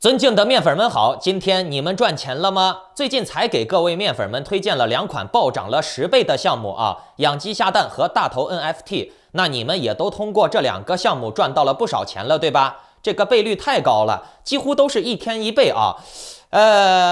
尊敬的面粉们好，今天你们赚钱了吗？最近才给各位面粉们推荐了2款暴涨了10倍的项目啊，养鸡下蛋和大头 NFT。那你们也都通过这2个项目赚到了不少钱了，对吧？这个倍率太高了，几乎都是1天1倍啊。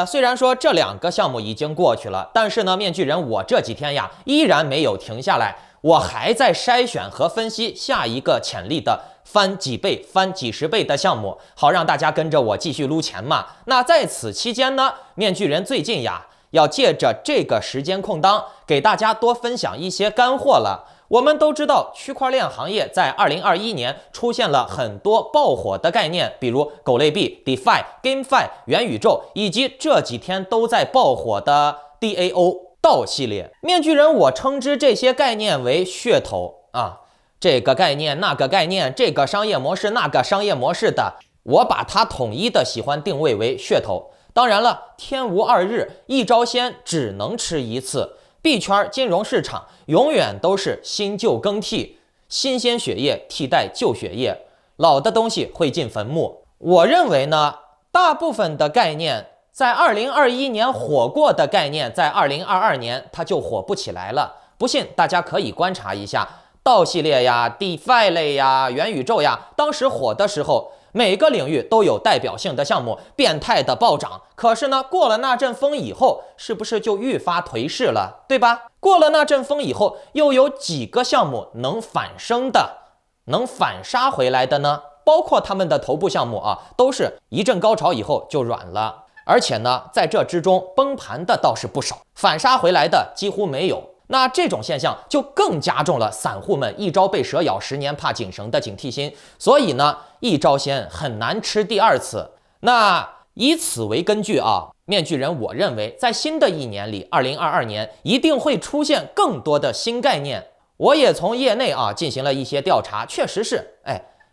虽然说这2个项目已经过去了，但是呢，面具人我这几天呀依然没有停下来，我还在筛选和分析下一个潜力的翻几倍、翻几十倍的项目，好让大家跟着我继续撸钱嘛。那在此期间呢，面具人最近呀要借着这个时间空档，给大家多分享一些干货了。我们都知道，区块链行业在2021年出现了很多爆火的概念，比如狗类币、DeFi、GameFi、元宇宙，以及这几天都在爆火的 DAO 道系列。面具人我称之这些概念为噱头啊，这个概念那个概念，这个商业模式那个商业模式的，我把它统一的喜欢定位为噱头。当然了，天无2日，一招鲜只能吃一次。币圈金融市场永远都是新旧更替，新鲜血液替代旧血液，老的东西会进坟墓。我认为呢，大部分的概念在2021年火过的概念，在2022年它就火不起来了。不信大家可以观察一下道系列呀、DeFi 类呀、元宇宙呀，当时火的时候，每个领域都有代表性的项目变态的暴涨，可是呢，过了那阵风以后，是不是就愈发颓势了，对吧？过了那阵风以后，又有几个项目能反升的，能反杀回来的呢？包括他们的头部项目啊，都是一阵高潮以后就软了，而且呢，在这之中崩盘的倒是不少，反杀回来的几乎没有。那这种现象就更加重了散户们一朝被蛇咬10年怕井绳的警惕心，所以呢，一招鲜很难吃第2次。那以此为根据啊，面具人我认为在新的一年里，2022年一定会出现更多的新概念。我也从业内啊进行了一些调查，确实是，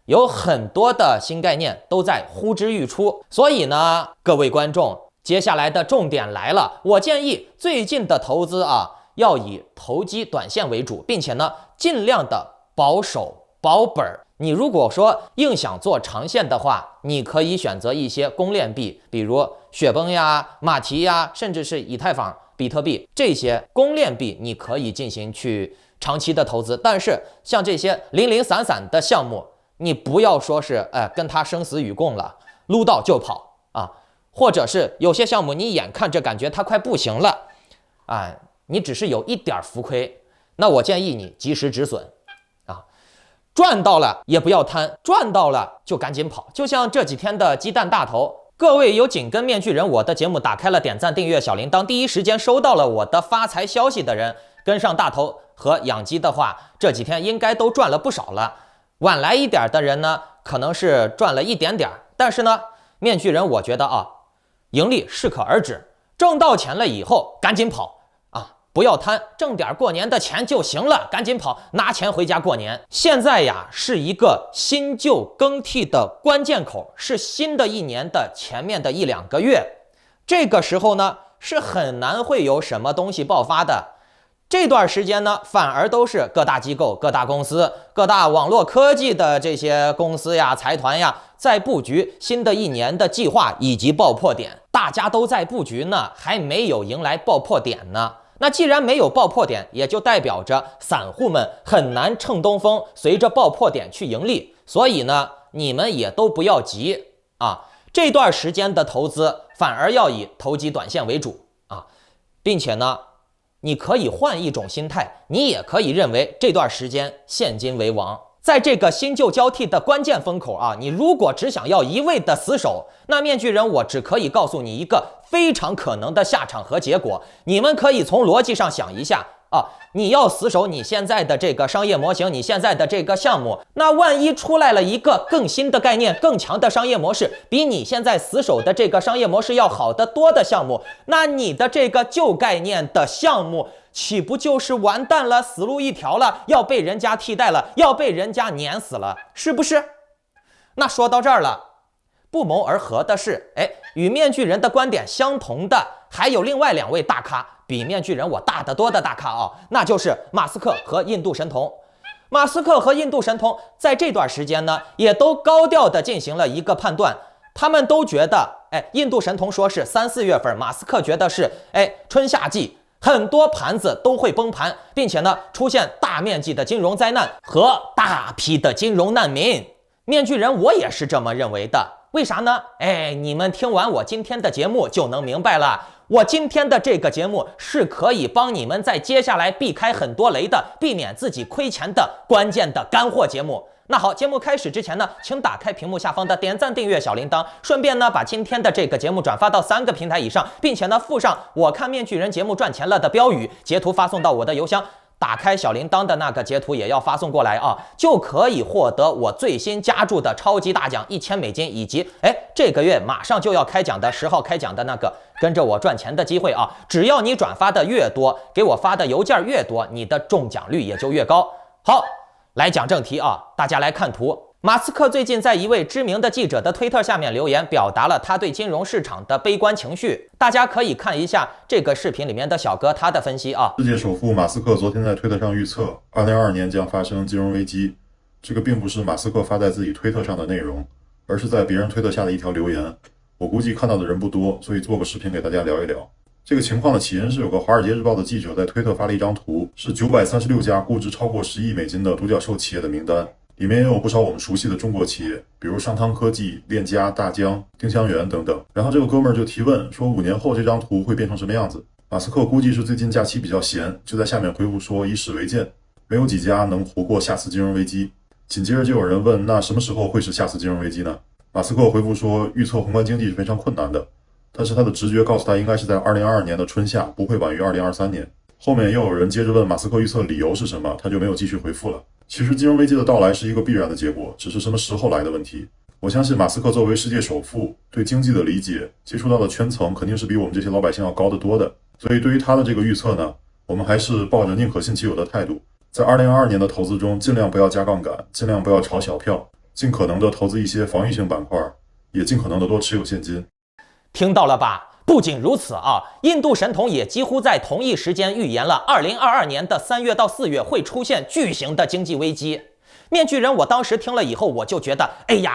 有很多的新概念都在呼之欲出。所以呢，各位观众，接下来的重点来了，我建议最近的投资啊，要以投机短线为主，并且呢，尽量的保守保本。你如果说硬想做长线的话，你可以选择一些公链币，比如雪崩呀、马蹄呀，甚至是以太坊、比特币这些公链币，你可以进行去长期的投资。但是像这些零零散散的项目，你不要说是跟它生死与共了，撸到就跑啊，或者是有些项目你眼看着感觉它快不行了啊，你只是有一点浮亏，那我建议你及时止损啊，赚到了也不要贪，赚到了就赶紧跑。就像这几天的鸡蛋大头，各位有紧跟面具人我的节目打开了点赞、订阅、小铃铛，第一时间收到了我的发财消息的人，跟上大头和养鸡的话，这几天应该都赚了不少了。晚来一点的人呢，可能是赚了一点点，但是呢，面具人我觉得啊，盈利适可而止，挣到钱了以后赶紧跑。不要贪，挣点过年的钱就行了，赶紧跑，拿钱回家过年。现在呀，是一个新旧更替的关键口，是新的一年的前面的1-2个月。这个时候呢，是很难会有什么东西爆发的。这段时间呢，反而都是各大机构、各大公司、各大网络科技的这些公司呀、财团呀，在布局新的一年的计划以及爆破点。大家都在布局呢，还没有迎来爆破点呢。那既然没有爆破点，也就代表着散户们很难乘东风，随着爆破点去盈利。所以呢，你们也都不要急啊，这段时间的投资反而要以投机短线为主啊，并且呢，你可以换一种心态，你也可以认为这段时间现金为王。在这个新旧交替的关键风口啊，你如果只想要一味的死守，那面具人我只可以告诉你一个非常可能的下场和结果。你们可以从逻辑上想一下啊，你要死守你现在的这个商业模型，你现在的这个项目，那万一出来了一个更新的概念、更强的商业模式，比你现在死守的这个商业模式要好得多的项目，那你的这个旧概念的项目岂不就是完蛋了，死路一条了，要被人家替代了，要被人家碾死了，是不是？那说到这儿了，不谋而合的是，与面具人的观点相同的还有另外2位大咖，比面具人我大得多的大咖啊，那就是马斯克和印度神童。马斯克和印度神童在这段时间呢，也都高调的进行了一个判断，他们都觉得，印度神童说是3、4月份，马斯克觉得是，春夏季，很多盘子都会崩盘，并且呢，出现大面积的金融灾难和大批的金融难民。面具人，我也是这么认为的。为啥呢？你们听完我今天的节目就能明白了。我今天的这个节目是可以帮你们在接下来避开很多雷的，避免自己亏钱的关键的干货节目。那好，节目开始之前呢，请打开屏幕下方的点赞、订阅、小铃铛，顺便呢把今天的这个节目转发到3个平台以上，并且呢附上我看面具人节目赚钱了的标语，截图发送到我的邮箱。打开小铃铛的那个截图也要发送过来啊，就可以获得我最新加注的超级大奖$1000，以及这个月马上就要开奖的10号开奖的那个跟着我赚钱的机会啊！只要你转发的越多，给我发的邮件越多，你的中奖率也就越高。好，来讲正题啊，大家来看图。马斯克最近在一位知名的记者的推特下面留言，表达了他对金融市场的悲观情绪。大家可以看一下这个视频里面的小哥他的分析啊。世界首富马斯克昨天在推特上预测，2022年将发生金融危机。这个并不是马斯克发在自己推特上的内容，而是在别人推特下的一条留言。我估计看到的人不多，所以做个视频给大家聊一聊。这个情况的起因是有个《华尔街日报》的记者在推特发了一张图，是936家估值超过10亿美金的独角兽企业的名单。里面也有不少我们熟悉的中国企业，比如商汤科技、链家、大疆、丁香园等等。然后这个哥们儿就提问说，5年后这张图会变成什么样子？马斯克估计是最近假期比较闲，就在下面回复说以史为鉴，没有几家能活过下次金融危机。紧接着就有人问，那什么时候会是下次金融危机呢？马斯克回复说，预测宏观经济是非常困难的，但是他的直觉告诉他应该是在2022年的春夏，不会晚于2023年。后面又有人接着问马斯克预测理由是什么，他就没有继续回复了。其实金融危机的到来是一个必然的结果，只是什么时候来的问题。我相信马斯克作为世界首富，对经济的理解，接触到的圈层肯定是比我们这些老百姓要高得多的。所以对于他的这个预测呢，我们还是抱着宁可信其有的态度。在2022年的投资中，尽量不要加杠杆，尽量不要炒小票，尽可能的投资一些防御性板块，也尽可能的多持有现金。听到了吧？不仅如此啊，印度神童也几乎在同一时间预言了2022年的3月到4月会出现巨型的经济危机。面具人，我当时听了以后，我就觉得，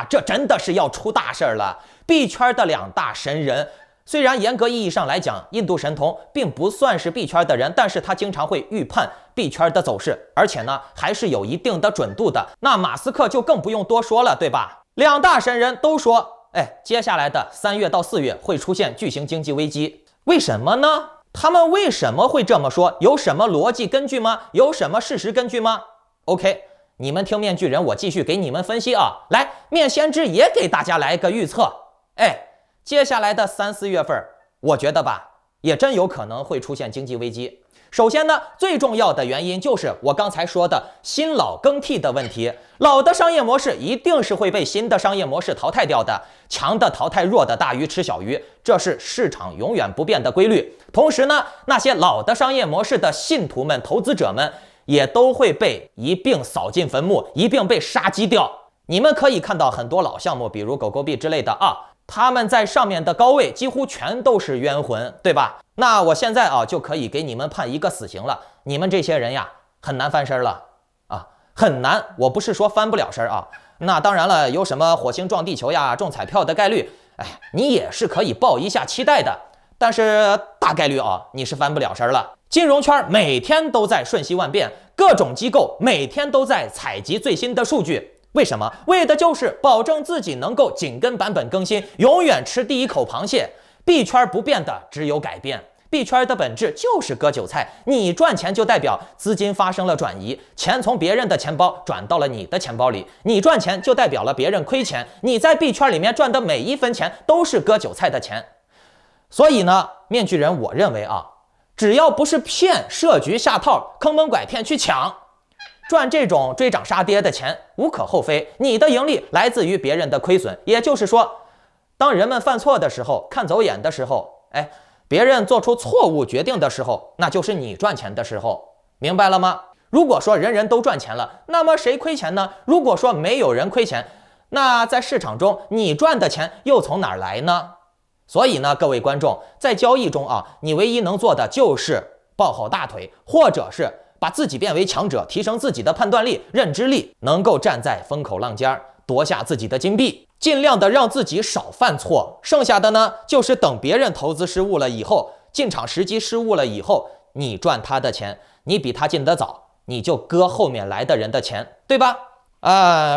这真的是要出大事了。币圈的2大神人，虽然严格意义上来讲，印度神童并不算是币圈的人，但是他经常会预判币圈的走势，而且呢，还是有一定的准度的。那马斯克就更不用多说了，对吧？2大神人都说，接下来的3月到4月会出现巨型经济危机，为什么呢？他们为什么会这么说？有什么逻辑根据吗？有什么事实根据吗 ？OK， 你们听面具人，我继续给你们分析啊。来，面先知也给大家来个预测。接下来的3、4月份，我觉得吧，也真有可能会出现经济危机。首先呢，最重要的原因就是我刚才说的新老更替的问题。老的商业模式一定是会被新的商业模式淘汰掉的，强的淘汰弱的，大鱼吃小鱼，这是市场永远不变的规律。同时呢，那些老的商业模式的信徒们、投资者们也都会被一并扫进坟墓，一并被杀鸡掉。你们可以看到很多老项目，比如狗狗币之类的啊，他们在上面的高位几乎全都是冤魂，对吧？那我现在就可以给你们判一个死刑了，你们这些人呀，很难翻身了啊，很难。我不是说翻不了身啊，那当然了，有什么火星撞地球呀、中彩票的概率，你也是可以抱一下期待的，但是大概率你是翻不了身了。金融圈每天都在瞬息万变，各种机构每天都在采集最新的数据。为什么？为的就是保证自己能够紧跟版本更新，永远吃第一口螃蟹。币圈不变的只有改变，币圈的本质就是割韭菜。你赚钱就代表资金发生了转移，钱从别人的钱包转到了你的钱包里。你赚钱就代表了别人亏钱，你在币圈里面赚的每一分钱都是割韭菜的钱。所以呢，面具人，我认为只要不是骗、设局、下套、坑蒙拐骗去抢，赚这种追涨杀跌的钱无可厚非，你的盈利来自于别人的亏损。也就是说，当人们犯错的时候，看走眼的时候，别人做出错误决定的时候，那就是你赚钱的时候，明白了吗？如果说人人都赚钱了，那么谁亏钱呢？如果说没有人亏钱，那在市场中你赚的钱又从哪儿来呢？所以呢，各位观众，在交易中你唯一能做的就是抱好大腿，或者是把自己变为强者，提升自己的判断力、认知力，能够站在风口浪尖，夺下自己的金币，尽量的让自己少犯错。剩下的呢，就是等别人投资失误了以后，进场时机失误了以后，你赚他的钱，你比他进得早，你就割后面来的人的钱，对吧？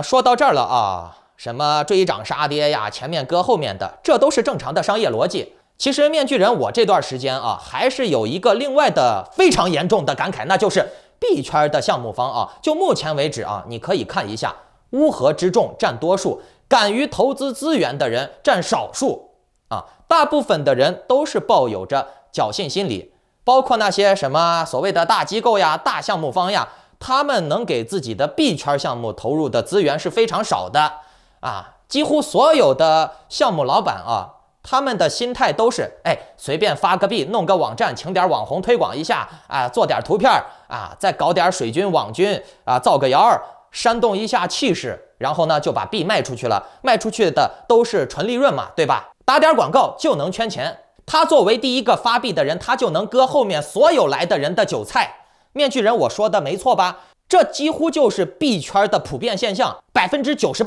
说到这儿了啊，什么追涨杀跌呀，前面割后面的，这都是正常的商业逻辑。其实面具人我这段时间啊，还是有一个另外的非常严重的感慨，那就是币圈的项目方啊，就目前为止啊，你可以看一下，乌合之众占多数，敢于投资资源的人占少数啊，大部分的人都是抱有着侥幸心理，包括那些什么所谓的大机构呀、大项目方呀，他们能给自己的币圈项目投入的资源是非常少的啊，几乎所有的项目老板啊，他们的心态都是，随便发个币，弄个网站，请点网红推广一下啊，做点图片啊，再搞点水军、网军啊，造个谣，煽动一下气势，然后呢就把币卖出去了，卖出去的都是纯利润嘛，对吧？打点广告就能圈钱。他作为第一个发币的人，他就能割后面所有来的人的韭菜。面具人，我说的没错吧？这几乎就是币圈的普遍现象，98%，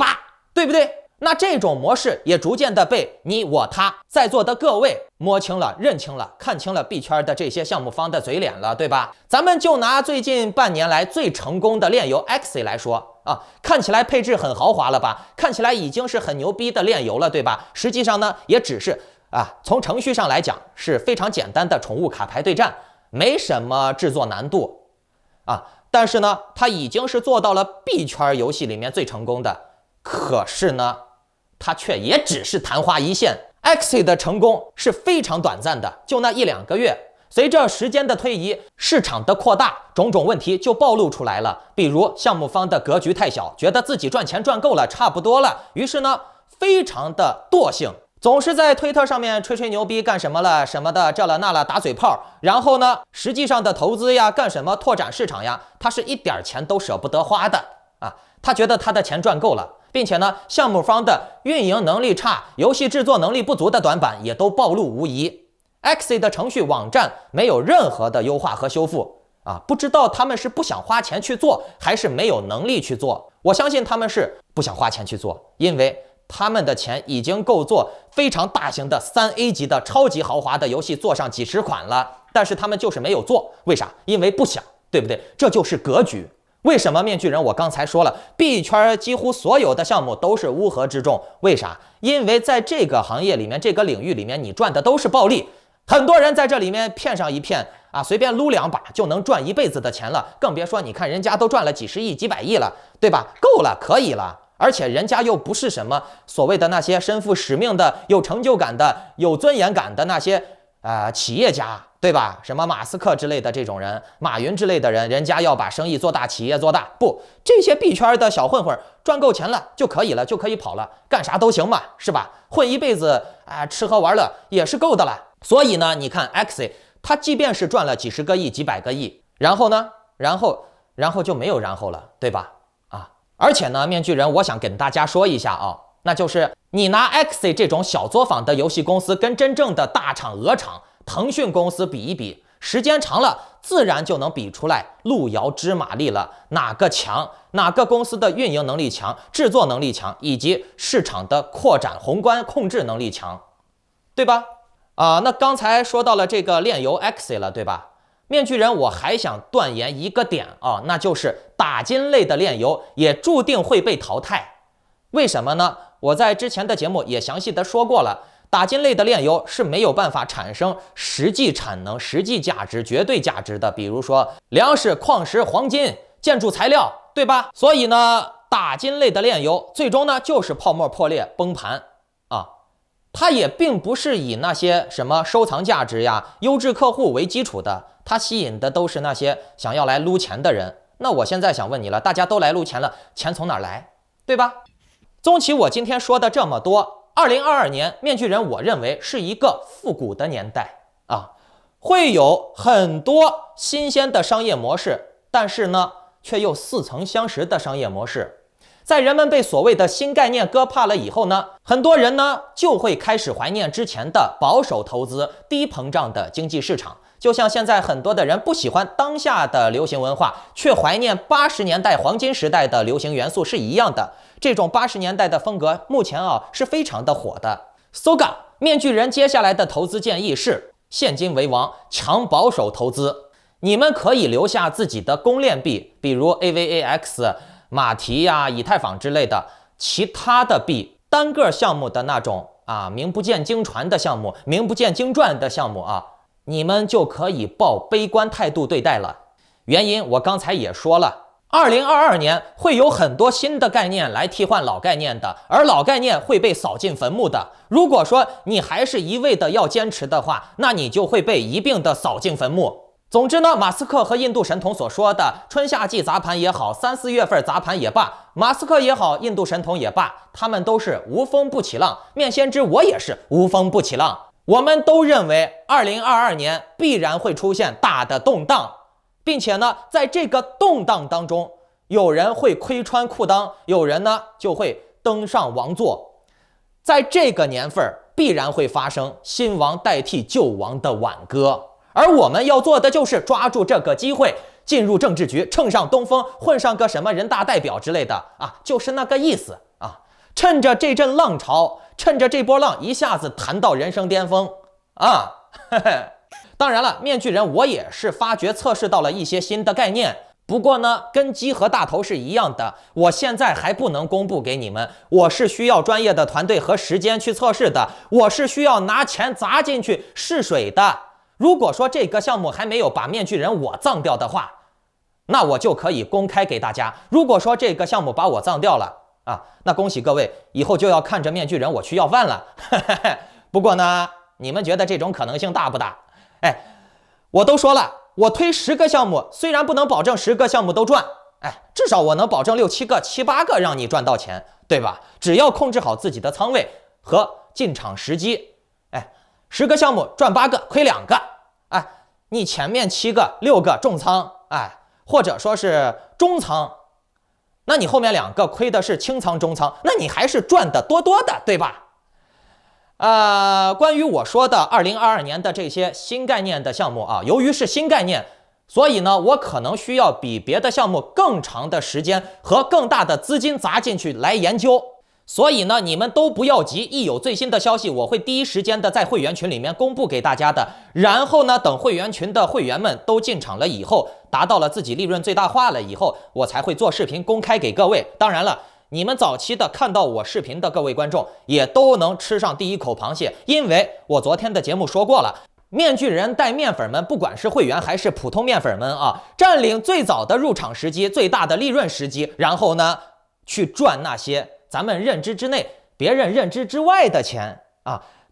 对不对？那这种模式也逐渐的被你我他在座的各位摸清了、认清了、看清了币圈的这些项目方的嘴脸了，对吧？咱们就拿最近半年来最成功的链游 Axie 来说啊，看起来配置很豪华了吧？看起来已经是很牛逼的链游了，对吧？实际上呢，也只是从程序上来讲是非常简单的宠物卡牌对战，没什么制作难度啊。但是呢，它已经是做到了币圈游戏里面最成功的。可是呢，它却也只是昙花一现。Axie 的成功是非常短暂的，就那1-2个月。随着时间的推移，市场的扩大，种种问题就暴露出来了。比如项目方的格局太小，觉得自己赚钱赚够了，差不多了，于是呢，非常的惰性，总是在推特上面吹吹牛逼，干什么了什么的，这了那了，打嘴炮。然后呢，实际上的投资呀，干什么拓展市场呀，他是一点钱都舍不得花的啊。他觉得他的钱赚够了。并且呢，项目方的运营能力差、游戏制作能力不足的短板也都暴露无遗。Axie 的程序网站没有任何的优化和修复啊，不知道他们是不想花钱去做，还是没有能力去做。我相信他们是不想花钱去做，因为他们的钱已经够做非常大型的3A 级的超级豪华的游戏做上几十款了，但是他们就是没有做，为啥？因为不想，对不对？这就是格局。为什么面具人我刚才说了，币圈几乎所有的项目都是乌合之众？为啥？因为在这个行业里面，这个领域里面，你赚的都是暴利。很多人在这里面骗上一骗啊，随便撸2把就能赚一辈子的钱了，更别说你看人家都赚了几十亿、几百亿了，对吧？够了，可以了。而且人家又不是什么所谓的那些身负使命的、有成就感的、有尊严感的那些企业家，对吧？什么马斯克之类的这种人，马云之类的人，人家要把生意做大，企业做大。不，这些币圈的小混混赚够钱了就可以了，就可以跑了，干啥都行嘛，是吧？混一辈子吃喝玩乐也是够的了。所以呢，你看 Axie， 他即便是赚了几十个亿、几百个亿，然后呢，然后就没有然后了，对吧？而且呢，面具人，我想跟大家说一下啊，那就是你拿 Axie 这种小作坊的游戏公司跟真正的大厂鹅厂腾讯公司比一比，时间长了，自然就能比出来路遥知马力了，哪个强，哪个公司的运营能力强、制作能力强，以及市场的扩展宏观控制能力强，对吧？那刚才说到了这个链游 Axie 了，对吧？面具人，我还想断言一个点啊，那就是打金类的链游也注定会被淘汰。为什么呢？我在之前的节目也详细的说过了，打金类的链游是没有办法产生实际产能、实际价值、绝对价值的，比如说粮食、矿石、黄金、建筑材料，对吧？所以呢，打金类的链游最终呢就是泡沫破裂、崩盘啊。它也并不是以那些什么收藏价值呀、优质客户为基础的，它吸引的都是那些想要来撸钱的人。那我现在想问你了，大家都来撸钱了，钱从哪儿来，对吧？综其我今天说的这么多，2022年面具人我认为是一个复古的年代啊，会有很多新鲜的商业模式，但是呢，却又似曾相识的商业模式。在人们被所谓的新概念割怕了以后呢，很多人呢就会开始怀念之前的保守投资、低膨胀的经济市场，就像现在很多的人不喜欢当下的流行文化，却怀念80年代黄金时代的流行元素是一样的。这种80年代的风格目前是非常的火的。Soga 面具人接下来的投资建议是现金为王，强保守投资。你们可以留下自己的公链币，比如 AVAX、马蹄呀、以太坊之类的。其他的币单个项目的那种名不见经传的项目，名不见经传的项目你们就可以抱悲观态度对待了。原因我刚才也说了，2022年会有很多新的概念来替换老概念的，而老概念会被扫进坟墓的。如果说你还是一味的要坚持的话，那你就会被一并的扫进坟墓。总之呢，马斯克和印度神童所说的春夏季砸盘也好，3、4月份砸盘也罢，马斯克也好，印度神童也罢，他们都是无风不起浪。面先知我也是无风不起浪。我们都认为2022年必然会出现大的动荡，并且呢，在这个动荡当中，有人会窥穿裤裆，有人呢就会登上王座。在这个年份必然会发生新王代替旧王的挽歌，而我们要做的就是抓住这个机会，进入政治局，乘上东风，混上个什么人大代表之类的就是那个意思趁着这阵浪潮，趁着这波浪一下子谈到人生巅峰当然了，面具人我也是发掘测试到了一些新的概念，不过呢，跟鸡和大头是一样的，我现在还不能公布给你们，我是需要专业的团队和时间去测试的，我是需要拿钱砸进去试水的。如果说这个项目还没有把面具人我葬掉的话，那我就可以公开给大家。如果说这个项目把我葬掉了那恭喜各位，以后就要看着面具人我去要饭了不过呢，你们觉得这种可能性大不大？我都说了，我推10个项目，虽然不能保证10个项目都赚，至少我能保证6、7个、7、8个让你赚到钱，对吧？只要控制好自己的仓位和进场时机，10个项目赚8个，亏2个，你前面7个、6个重仓，或者说是中仓，那你后面2个亏的是轻仓中仓，那你还是赚的多多的，对吧？关于我说的2022年的这些新概念的项目由于是新概念，所以呢，我可能需要比别的项目更长的时间和更大的资金砸进去来研究。所以呢，你们都不要急，一有最新的消息，我会第一时间的在会员群里面公布给大家的。然后呢，等会员群的会员们都进场了以后，达到了自己利润最大化了以后，我才会做视频公开给各位。当然了，你们早期的看到我视频的各位观众也都能吃上第一口螃蟹，因为我昨天的节目说过了，面具人带面粉们，不管是会员还是普通面粉们占领最早的入场时机，最大的利润时机，然后呢，去赚那些咱们认知之内、别人认知之外的钱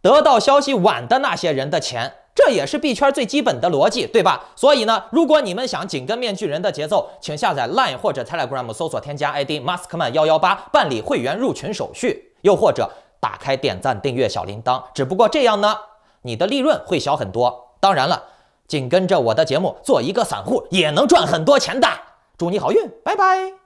得到消息晚的那些人的钱，这也是币圈最基本的逻辑，对吧？所以呢，如果你们想紧跟面具人的节奏，请下载 Line 或者 Telegram 搜索添加 ID Maskman118 办理会员入群手续，又或者打开点赞订阅小铃铛。只不过这样呢，你的利润会小很多。当然了，紧跟着我的节目做一个散户也能赚很多钱的。祝你好运，拜拜。